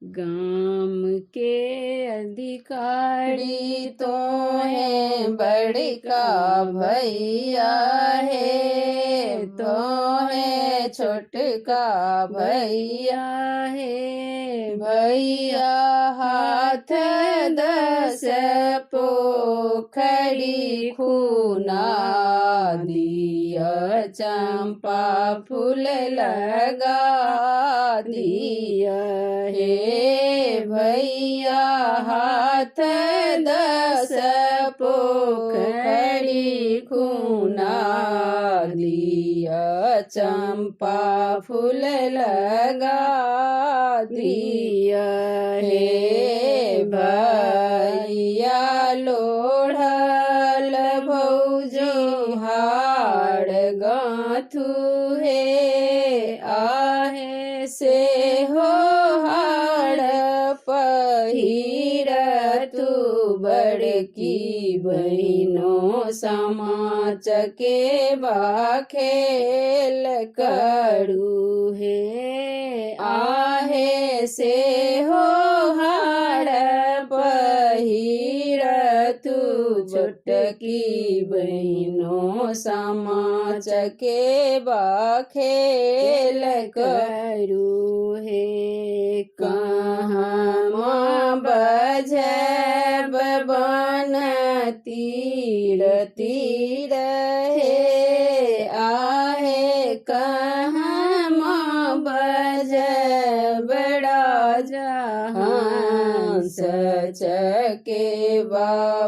गाम के अधिकारी तो है बड़का भैया है, तो है छोटका भैया है। भैया हाथ 10 पोखरी खूना दिया, चंपा फूल लगा दिया हे भैया हाथ 10 पोखरी खूना दिया, चंपा फूल लगा दिया हे भैया लोढ़ल भौजी हाड़ गाथू हे आहे से हो हाड़ पहिर तू बड़की बहिनों समाच के बाखेल करू हे आहे से हो हाड़ पहिर तू छोटकी बहिनों समाच के बाखेल करू हे कहाँ बजब बन तीर तीर हे आहे कहाँ बजब राजा हंस चके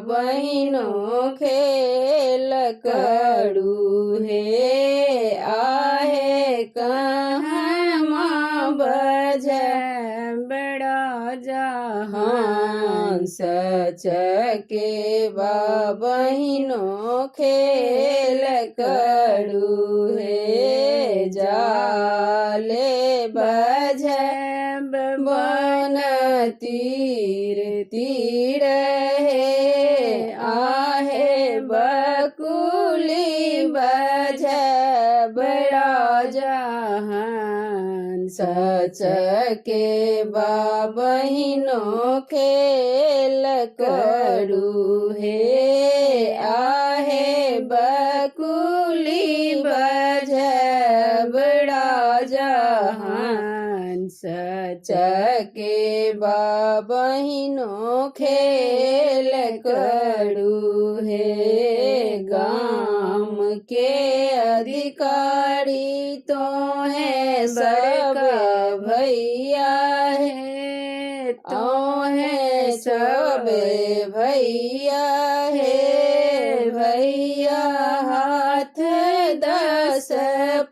बहिनों खेल करू हे आहे कहाँ बजब राजा हंस चके बहिनों खेल करू हे जाले बजब बन तीर तीर हे आहे बकुली बजब राजा हंस चके बहिनों खेल करू हे आहे बकुली बजब राजा हंस चके बहिनों खेल करू हे गाम के अधिकारी तो है सब भैया है, तो है सब भैया है भैया हाथ 10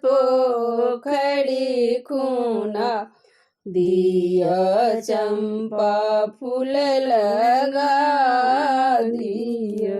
पोखरी खूना दिया, चंपा फूल लगा दिया।